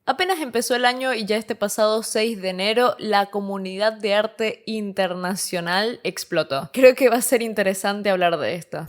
Apenas empezó el año y ya este pasado 6 de enero la comunidad de arte internacional explotó. Creo que va a ser interesante hablar de esto.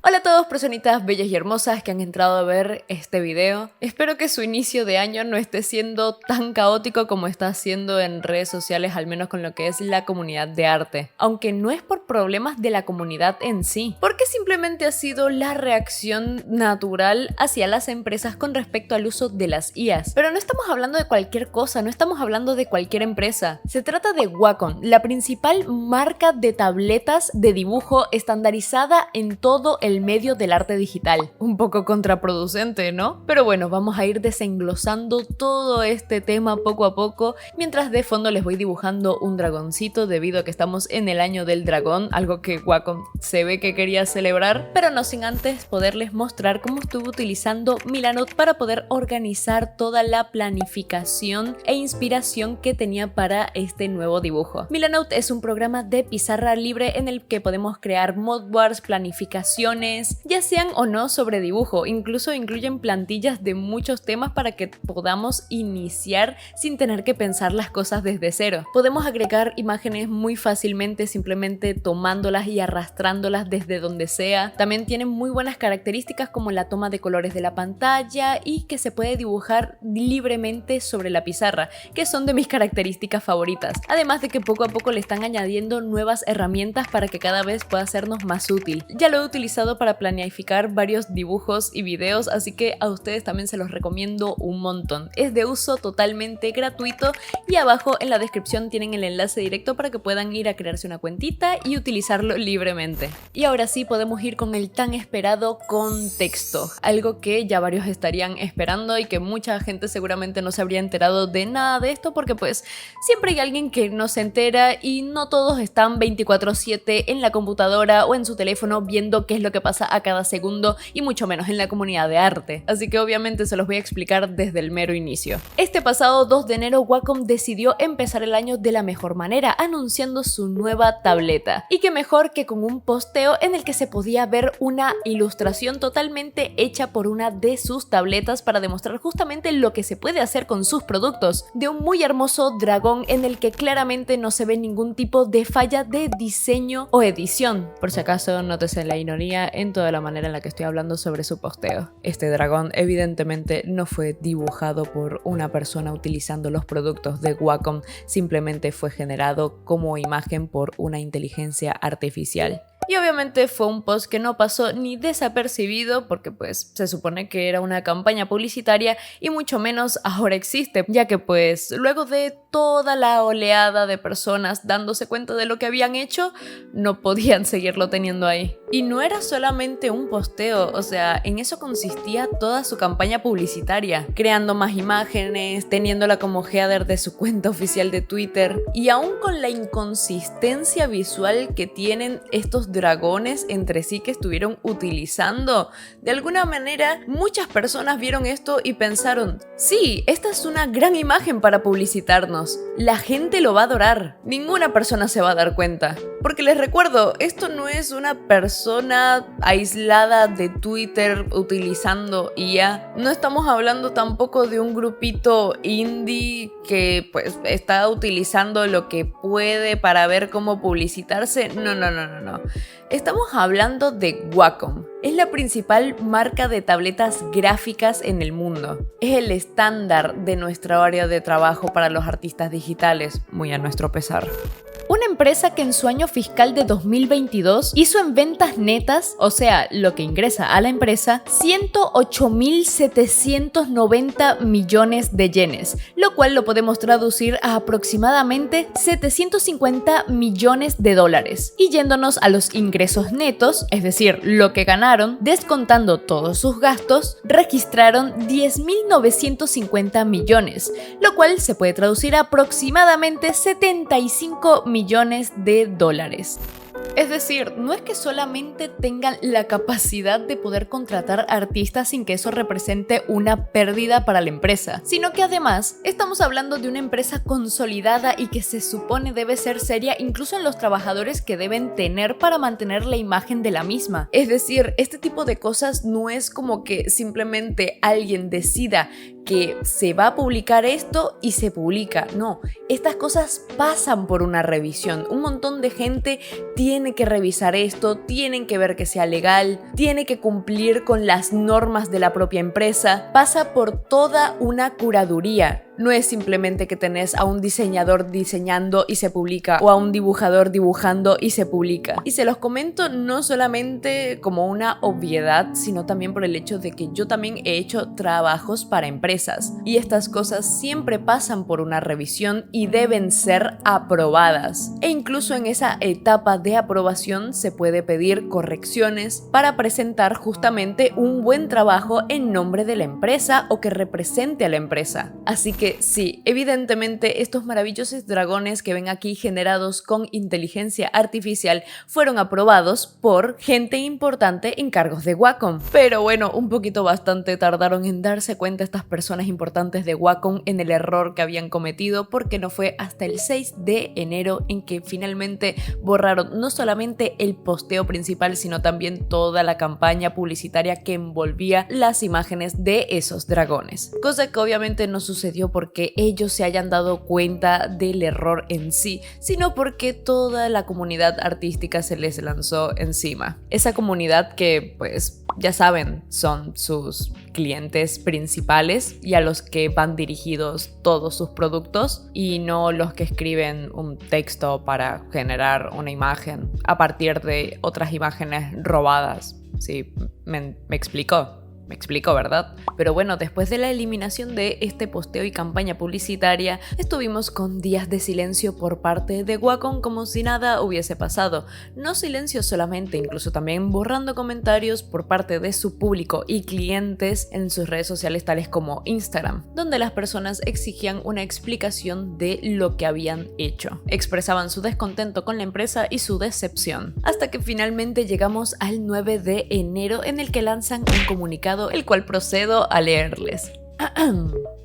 Hola a todos, personitas bellas y hermosas que han entrado a ver este video. Espero que su inicio de año no esté siendo tan caótico como está siendo en redes sociales, al menos con lo que es la comunidad de arte. Aunque no es por problemas de la comunidad en sí, porque simplemente ha sido la reacción natural hacia las empresas con respecto al uso de las IAs. Pero no estamos hablando de cualquier cosa, no estamos hablando de cualquier empresa. Se trata de Wacom, la principal marca de tabletas de dibujo estandarizada en todo el medio del arte digital. Un poco contraproducente, ¿no? Pero bueno, vamos a ir desenglosando todo este tema poco a poco, mientras de fondo les voy dibujando un dragoncito debido a que estamos en el año del dragón, algo que Wacom se ve que quería celebrar, pero no sin antes poderles mostrar cómo estuve utilizando Milanote para poder organizar toda la planificación e inspiración que tenía para este nuevo dibujo. Milanote es un programa de pizarra libre en el que podemos crear moodboards, planificaciones, ya sean o no sobre dibujo, incluso incluyen plantillas de muchos temas para que podamos iniciar sin tener que pensar las cosas desde cero. Podemos agregar imágenes muy fácilmente simplemente tomándolas y arrastrándolas desde donde sea. También tienen muy buenas características como la toma de colores de la pantalla y que se puede dibujar libremente sobre la pizarra, que son de mis características favoritas. Además de que poco a poco le están añadiendo nuevas herramientas para que cada vez pueda sernos más útil. Ya lo he utilizado para planificar varios dibujos y videos, así que a ustedes también se los recomiendo un montón. Es de uso totalmente gratuito y abajo en la descripción tienen el enlace directo para que puedan ir a crearse una cuentita y utilizarlo libremente. Y ahora sí podemos ir con el tan esperado contexto, algo que ya varios estarían esperando y que mucha gente seguramente no se habría enterado de nada de esto porque pues siempre hay alguien que no se entera y no todos están 24/7 en la computadora o en su teléfono viendo qué es lo que pasa a cada segundo y mucho menos en la comunidad de arte. Así que obviamente se los voy a explicar desde el mero inicio. Este pasado 2 de enero Wacom decidió empezar el año de la mejor manera, anunciando su nueva tableta. Y qué mejor que con un posteo en el que se podía ver una ilustración totalmente hecha por una de sus tabletas para demostrar justamente lo que se puede hacer con sus productos, de un muy hermoso dragón en el que claramente no se ve ningún tipo de falla de diseño o edición. Por si acaso nótese la ironía en toda la manera en la que estoy hablando sobre su posteo. Este dragón evidentemente no fue dibujado por una persona utilizando los productos de Wacom, simplemente fue generado como imagen por una inteligencia artificial. Y obviamente fue un post que no pasó ni desapercibido porque pues se supone que era una campaña publicitaria y mucho menos ahora existe, ya que pues luego de toda la oleada de personas dándose cuenta de lo que habían hecho, no podían seguirlo teniendo ahí. Y no era solamente un posteo, o sea, en eso consistía toda su campaña publicitaria, creando más imágenes, teniéndola como header de su cuenta oficial de Twitter, y aún con la inconsistencia visual que tienen estos dragones entre sí que estuvieron utilizando, de alguna manera muchas personas vieron esto y pensaron, sí, esta es una gran imagen para publicitarnos, la gente lo va a adorar, ninguna persona se va a dar cuenta. Porque les recuerdo, esto no es una persona aislada de Twitter utilizando IA. No estamos hablando tampoco de un grupito indie que pues está utilizando lo que puede para ver cómo publicitarse. No. Estamos hablando de Wacom. Es la principal marca de tabletas gráficas en el mundo. Es el estándar de nuestra área de trabajo para los artistas digitales, muy a nuestro pesar. Una empresa que en su año fiscal de 2022 hizo en ventas netas, o sea, lo que ingresa a la empresa, 108.790 millones de yenes, lo cual lo podemos traducir a aproximadamente 750 millones de dólares. Y yéndonos a los ingresos netos, es decir, lo que ganaron, descontando todos sus gastos, registraron 10.950 millones, lo cual se puede traducir a aproximadamente 75 millones de dólares. Es decir, no es que solamente tengan la capacidad de poder contratar artistas sin que eso represente una pérdida para la empresa, sino que además estamos hablando de una empresa consolidada y que se supone debe ser seria incluso en los trabajadores que deben tener para mantener la imagen de la misma. Es decir, este tipo de cosas no es como que simplemente alguien decida que se va a publicar esto y se publica. No, estas cosas pasan por una revisión. Un montón de gente tiene que revisar esto, tienen que ver que sea legal, tiene que cumplir con las normas de la propia empresa. Pasa por toda una curaduría. No es simplemente que tenés a un diseñador diseñando y se publica o a un dibujador dibujando y se publica. Y se los comento no solamente como una obviedad, sino también por el hecho de que yo también he hecho trabajos para empresas y estas cosas siempre pasan por una revisión y deben ser aprobadas. E incluso en esa etapa de aprobación se puede pedir correcciones para presentar justamente un buen trabajo en nombre de la empresa o que represente a la empresa. Así que sí, evidentemente estos maravillosos dragones que ven aquí generados con inteligencia artificial fueron aprobados por gente importante en cargos de Wacom. Pero bueno, un poquito bastante tardaron en darse cuenta estas personas importantes de Wacom en el error que habían cometido, porque no fue hasta el 6 de enero en que finalmente borraron no solamente el posteo principal, sino también toda la campaña publicitaria que envolvía las imágenes de esos dragones. Cosa que obviamente no sucedió porque ellos se hayan dado cuenta del error en sí, sino porque toda la comunidad artística se les lanzó encima. Esa comunidad que, pues, ya saben, son sus clientes principales y a los que van dirigidos todos sus productos, y no los que escriben un texto para generar una imagen a partir de otras imágenes robadas. Sí, me explico. Me explico, ¿verdad? Pero bueno, después de la eliminación de este posteo y campaña publicitaria, estuvimos con días de silencio por parte de Wacom como si nada hubiese pasado. No silencio solamente, incluso también borrando comentarios por parte de su público y clientes en sus redes sociales tales como Instagram, donde las personas exigían una explicación de lo que habían hecho. Expresaban su descontento con la empresa y su decepción. Hasta que finalmente llegamos al 9 de enero en el que lanzan un comunicado el cual procedo a leerles.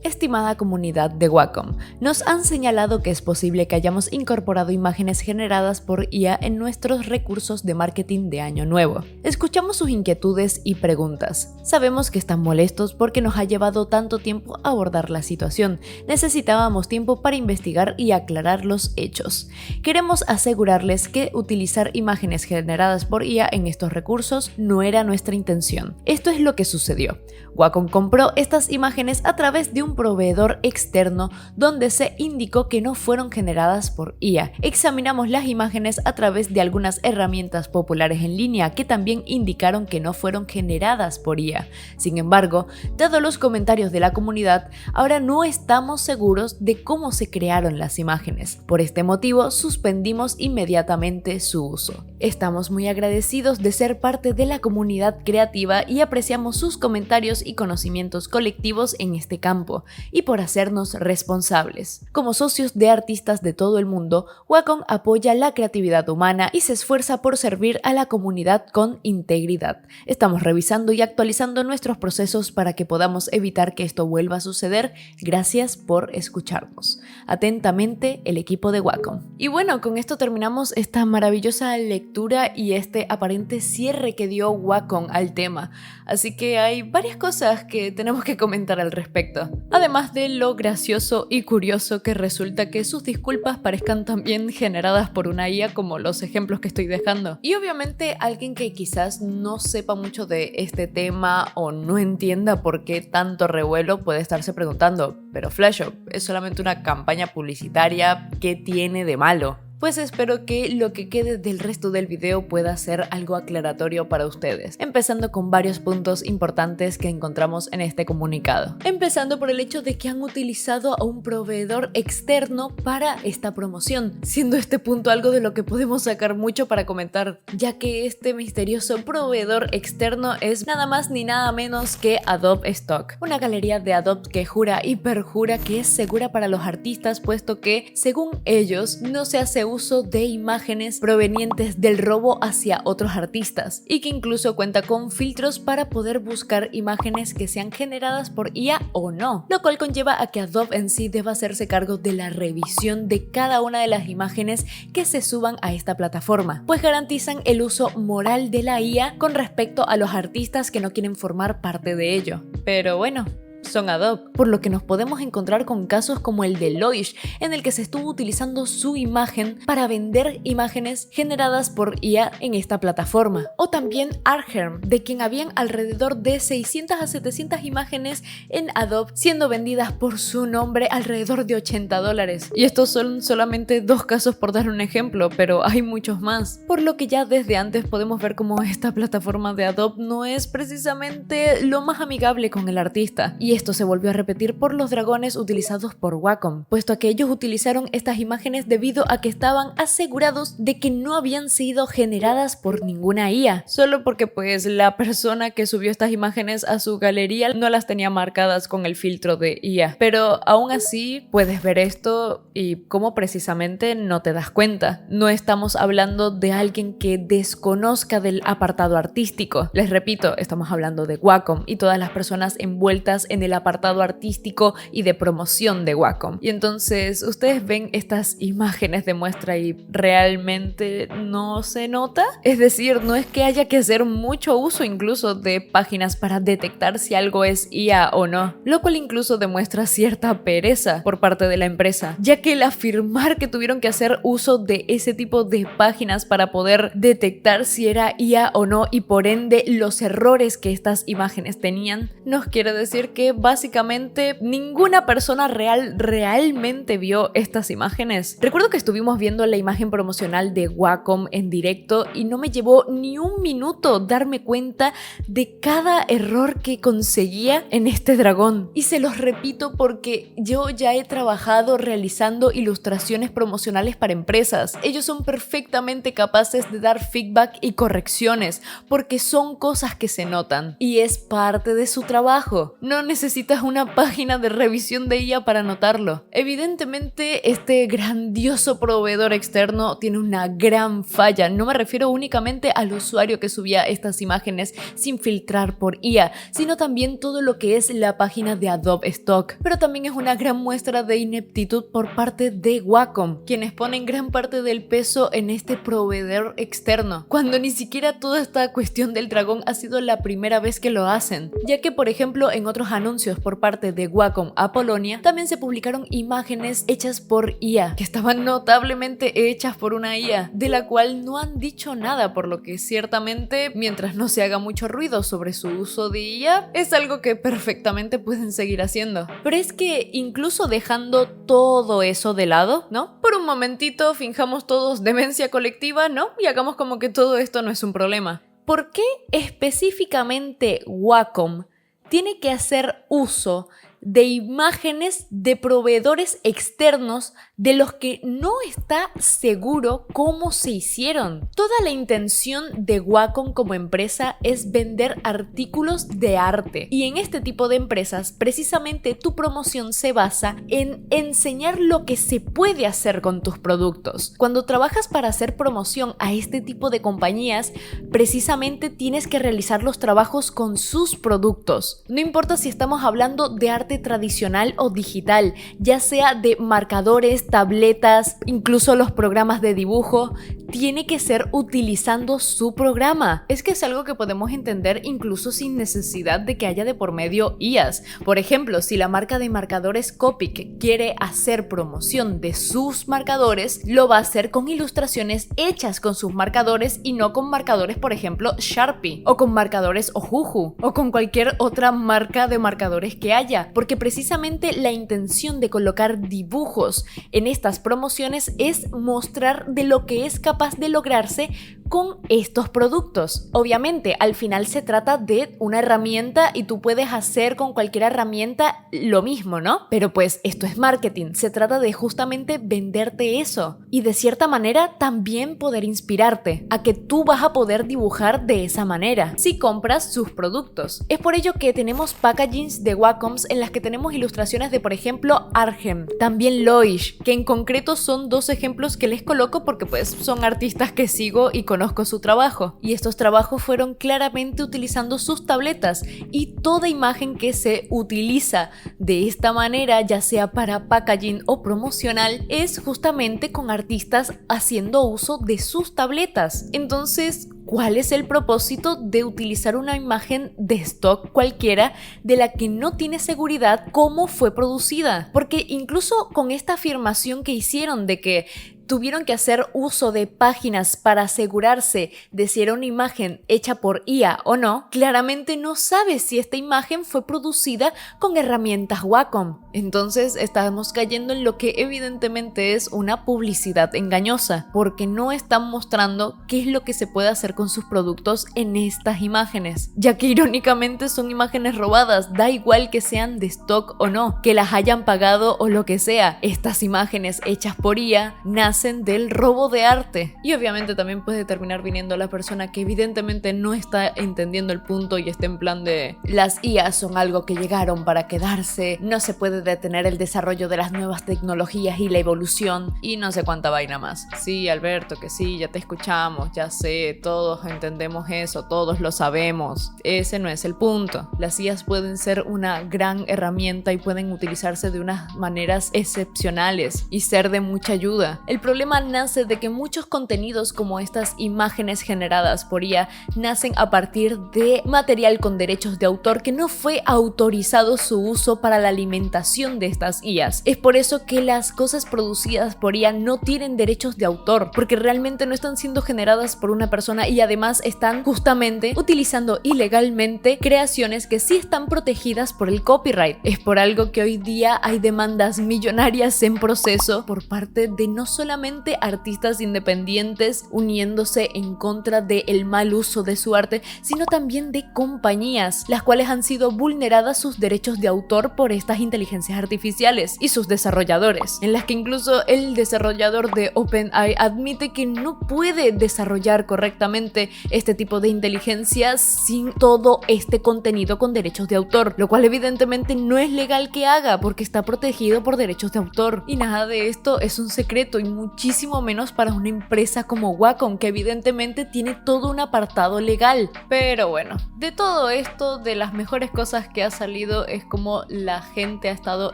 Estimada comunidad de Wacom, nos han señalado que es posible que hayamos incorporado imágenes generadas por IA en nuestros recursos de marketing de Año Nuevo. Escuchamos sus inquietudes y preguntas. Sabemos que están molestos porque nos ha llevado tanto tiempo abordar la situación. Necesitábamos tiempo para investigar y aclarar los hechos. Queremos asegurarles que utilizar imágenes generadas por IA en estos recursos no era nuestra intención. Esto es lo que sucedió. Wacom compró estas imágenes a través de un proveedor externo donde se indicó que no fueron generadas por IA. Examinamos las imágenes a través de algunas herramientas populares en línea que también indicaron que no fueron generadas por IA. Sin embargo, dado los comentarios de la comunidad, ahora no estamos seguros de cómo se crearon las imágenes. Por este motivo, suspendimos inmediatamente su uso. Estamos muy agradecidos de ser parte de la comunidad creativa y apreciamos sus comentarios y conocimientos colectivos en este campo, y por hacernos responsables. Como socios de artistas de todo el mundo, Wacom apoya la creatividad humana y se esfuerza por servir a la comunidad con integridad. Estamos revisando y actualizando nuestros procesos para que podamos evitar que esto vuelva a suceder. Gracias por escucharnos. Atentamente, el equipo de Wacom. Y bueno, con esto terminamos esta maravillosa lectura y este aparente cierre que dio Wacom al tema. Así que hay varias cosas que tenemos que comentar al respecto. Además de lo gracioso y curioso que resulta que sus disculpas parezcan también generadas por una IA como los ejemplos que estoy dejando. Y obviamente alguien que quizás no sepa mucho de este tema o no entienda por qué tanto revuelo puede estarse preguntando, pero Flashshop es solamente una campaña publicitaria, ¿qué tiene de malo? Pues espero que lo que quede del resto del video pueda ser algo aclaratorio para ustedes, empezando con varios puntos importantes que encontramos en este comunicado. Empezando por el hecho de que han utilizado a un proveedor externo para esta promoción, siendo este punto algo de lo que podemos sacar mucho para comentar, ya que este misterioso proveedor externo es nada más ni nada menos que Adobe Stock, una galería de Adobe que jura y perjura que es segura para los artistas, puesto que, según ellos, no se hace uso de imágenes provenientes del robo hacia otros artistas, y que incluso cuenta con filtros para poder buscar imágenes que sean generadas por IA o no, lo cual conlleva a que Adobe en sí deba hacerse cargo de la revisión de cada una de las imágenes que se suban a esta plataforma, pues garantizan el uso moral de la IA con respecto a los artistas que no quieren formar parte de ello. Pero bueno, son Adobe, por lo que nos podemos encontrar con casos como el de Loish, en el que se estuvo utilizando su imagen para vender imágenes generadas por IA en esta plataforma. O también Artgerm, de quien habían alrededor de 600 a 700 imágenes en Adobe siendo vendidas por su nombre alrededor de $80. Y estos son solamente 2 casos por dar un ejemplo, pero hay muchos más. Por lo que ya desde antes podemos ver cómo esta plataforma de Adobe no es precisamente lo más amigable con el artista. Y esto se volvió a repetir por los dragones utilizados por Wacom, puesto a que ellos utilizaron estas imágenes debido a que estaban asegurados de que no habían sido generadas por ninguna IA, solo porque pues la persona que subió estas imágenes a su galería no las tenía marcadas con el filtro de IA. Pero aún así puedes ver esto y cómo precisamente no te das cuenta. No estamos hablando de alguien que desconozca del apartado artístico. Les repito, estamos hablando de Wacom y todas las personas envueltas en el apartado artístico y de promoción de Wacom. Y entonces ustedes ven estas imágenes de muestra y realmente no se nota. Es decir, no es que haya que hacer mucho uso incluso de páginas para detectar si algo es IA o no, lo cual incluso demuestra cierta pereza por parte de la empresa, ya que el afirmar que tuvieron que hacer uso de ese tipo de páginas para poder detectar si era IA o no y por ende los errores que estas imágenes tenían, nos quiere decir que básicamente ninguna persona realmente vio estas imágenes. Recuerdo que estuvimos viendo la imagen promocional de Wacom en directo y no me llevó ni un minuto darme cuenta de cada error que conseguía en este dragón. Y se los repito porque yo ya he trabajado realizando ilustraciones promocionales para empresas. Ellos son perfectamente capaces de dar feedback y correcciones porque son cosas que se notan y es parte de su trabajo. No necesitas una página de revisión de IA para notarlo. Evidentemente, este grandioso proveedor externo tiene una gran falla. No me refiero únicamente al usuario que subía estas imágenes sin filtrar por IA, sino también todo lo que es la página de Adobe Stock. Pero también es una gran muestra de ineptitud por parte de Wacom, quienes ponen gran parte del peso en este proveedor externo, cuando ni siquiera toda esta cuestión del dragón ha sido la primera vez que lo hacen, ya que por ejemplo en otros anuncios por parte de Wacom a Polonia también se publicaron imágenes hechas por IA, que estaban notablemente hechas por una IA, de la cual no han dicho nada, por lo que ciertamente mientras no se haga mucho ruido sobre su uso de IA, es algo que perfectamente pueden seguir haciendo. Pero es que incluso dejando todo eso de lado, ¿no? Por un momentito finjamos todos demencia colectiva, ¿no? Y hagamos como que todo esto no es un problema. ¿Por qué específicamente Wacom tiene que hacer uso de imágenes de proveedores externos de los que no está seguro cómo se hicieron? Toda la intención de Wacom como empresa es vender artículos de arte, y en este tipo de empresas precisamente tu promoción se basa en enseñar lo que se puede hacer con tus productos. Cuando trabajas para hacer promoción a este tipo de compañías, precisamente tienes que realizar los trabajos con sus productos. No importa si estamos hablando de arte tradicional o digital, ya sea de marcadores, tabletas, incluso los programas de dibujo, tiene que ser utilizando su programa. Es que es algo que podemos entender incluso sin necesidad de que haya de por medio IAs. Por ejemplo, si la marca de marcadores Copic quiere hacer promoción de sus marcadores, lo va a hacer con ilustraciones hechas con sus marcadores y no con marcadores, por ejemplo, Sharpie, o con marcadores Ohuhu, o con cualquier otra marca de marcadores que haya, porque precisamente la intención de colocar dibujos en estas promociones es mostrar de lo que es capaz de lograrse con estos productos. Obviamente, al final se trata de una herramienta y tú puedes hacer con cualquier herramienta lo mismo, ¿no? Pero pues esto es marketing, se trata de justamente venderte eso y de cierta manera también poder inspirarte a que tú vas a poder dibujar de esa manera si compras sus productos. Es por ello que tenemos packagings de Wacoms en las que tenemos ilustraciones de, por ejemplo, Artgerm, también Loish, que en concreto son 2 ejemplos que les coloco porque pues son artistas que sigo y conozco su trabajo, y estos trabajos fueron claramente utilizando sus tabletas, y toda imagen que se utiliza de esta manera, ya sea para packaging o promocional, es justamente con artistas haciendo uso de sus tabletas. Entonces, ¿cuál es el propósito de utilizar una imagen de stock cualquiera de la que no tiene seguridad cómo fue producida? Porque incluso con esta afirmación que hicieron de que tuvieron que hacer uso de páginas para asegurarse de si era una imagen hecha por IA o no, claramente no sabes si esta imagen fue producida con herramientas Wacom. Entonces estamos cayendo en lo que evidentemente es una publicidad engañosa, porque no están mostrando qué es lo que se puede hacer con sus productos en estas imágenes, ya que irónicamente son imágenes robadas, da igual que sean de stock o no, que las hayan pagado o lo que sea. Estas imágenes hechas por IA nacen del robo de arte. Y obviamente también puede terminar viniendo la persona que evidentemente no está entendiendo el punto y está en plan de las IA son algo que llegaron para quedarse, no se puede detener el desarrollo de las nuevas tecnologías y la evolución y no sé cuánta vaina más. Sí, Alberto, que sí, ya te escuchamos, ya sé, todos entendemos eso, todos lo sabemos. Ese no es el punto. Las IAs pueden ser una gran herramienta y pueden utilizarse de unas maneras excepcionales y ser de mucha ayuda. El problema nace de que muchos contenidos como estas imágenes generadas por IA nacen a partir de material con derechos de autor que no fue autorizado su uso para la alimentación de estas IAs. Es por eso que las cosas producidas por IA no tienen derechos de autor, porque realmente no están siendo generadas por una persona y además están justamente utilizando ilegalmente creaciones que sí están protegidas por el copyright. Es por algo que hoy día hay demandas millonarias en proceso por parte de no solamente artistas independientes uniéndose en contra del mal uso de su arte, sino también de compañías, las cuales han sido vulneradas sus derechos de autor por estas inteligencias artificiales y sus desarrolladores, en las que incluso el desarrollador de OpenAI admite que no puede desarrollar correctamente este tipo de inteligencia sin todo este contenido con derechos de autor, lo cual evidentemente no es legal que haga porque está protegido por derechos de autor. Y nada de esto es un secreto y muchísimo menos para una empresa como Wacom, que evidentemente tiene todo un apartado legal. Pero bueno, de todo esto, de las mejores cosas que ha salido es como la gente ha estado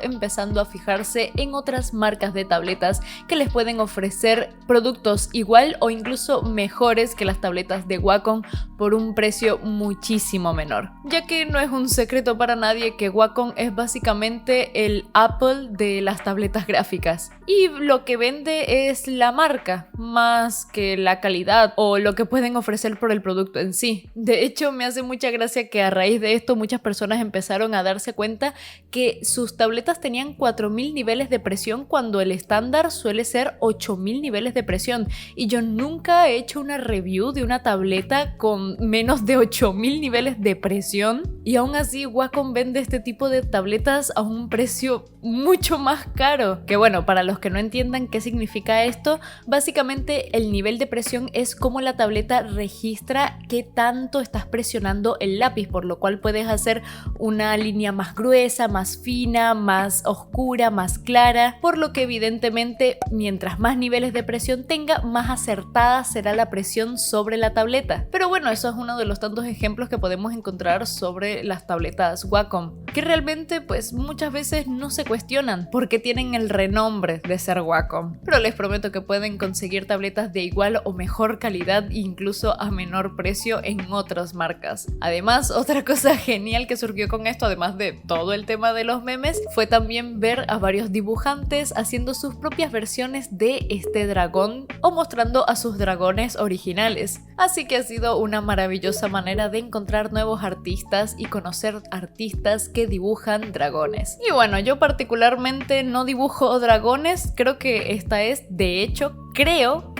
empezando a fijarse en otras marcas de tabletas que les pueden ofrecer productos igual o incluso mejores que las tabletas de Wacom por un precio muchísimo menor, ya que no es un secreto para nadie que Wacom es básicamente el Apple de las tabletas gráficas y lo que vende es la marca más que la calidad o lo que pueden ofrecer por el producto en sí. De hecho, me hace mucha gracia que a raíz de esto muchas personas empezaron a darse cuenta que sus tabletas tenían 4000 niveles de presión cuando el estándar suele ser 8000 niveles de presión, y yo nunca he hecho una review de una tableta con menos de 8000 niveles de presión, y aún así Wacom vende este tipo de tabletas a un precio mucho más caro. Que bueno, para los que no entiendan qué significa esto, básicamente el nivel de presión es como la tableta registra qué tanto estás presionando el lápiz, por lo cual puedes hacer una línea más gruesa, más fina, más oscura, más clara, por lo que evidentemente mientras más niveles de presión tenga, más acertada será la presión sobre la tableta. Pero bueno, eso es uno de los tantos ejemplos que podemos encontrar sobre las tabletas Wacom, que realmente pues muchas veces no se cuestionan porque tienen el renombre de ser Wacom, pero les prometo que pueden conseguir tabletas de igual o mejor calidad, incluso a menor precio en otras marcas. Además, otra cosa genial que surgió con esto, además de todo el tema de los memes, fue también ver a varios dibujantes haciendo sus propias versiones de este dragón o mostrando a sus dragones originales. Así que ha sido una maravillosa manera de encontrar nuevos artistas y conocer artistas que dibujan dragones. Y bueno, yo particularmente no dibujo dragones, creo que esta es, de hecho, creo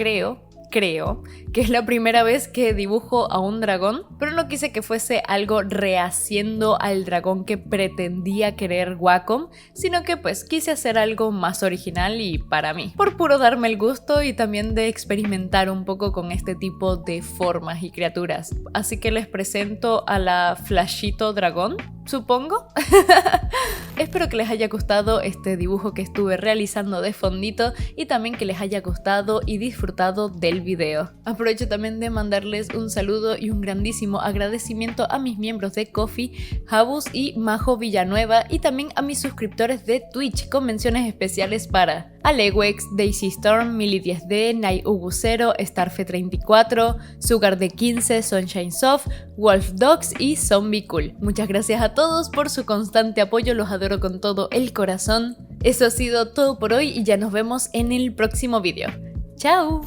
que es la primera vez que dibujo a un dragón, pero no quise que fuese algo rehaciendo al dragón que pretendía querer Wacom, sino que pues quise hacer algo más original y para mí, por puro darme el gusto y también de experimentar un poco con este tipo de formas y criaturas. Así que les presento a la Flashito Dragón, supongo. Espero que les haya gustado este dibujo que estuve realizando de fondito y también que les haya gustado y disfrutado del video. Aprovecho también de mandarles un saludo y un grandísimo agradecimiento a mis miembros de Ko-fi, Jabus y Majo Villanueva, y también a mis suscriptores de Twitch con menciones especiales para Alewex, Daisy Storm, Mili10D, Nai Ubu0, Starfe34, Sugar de 15, Sunshine Soft, Wolf Dogs y Zombie Cool. Muchas gracias a todos por su constante apoyo, los adoro con todo el corazón. Eso ha sido todo por hoy y ya nos vemos en el próximo video. ¡Chao!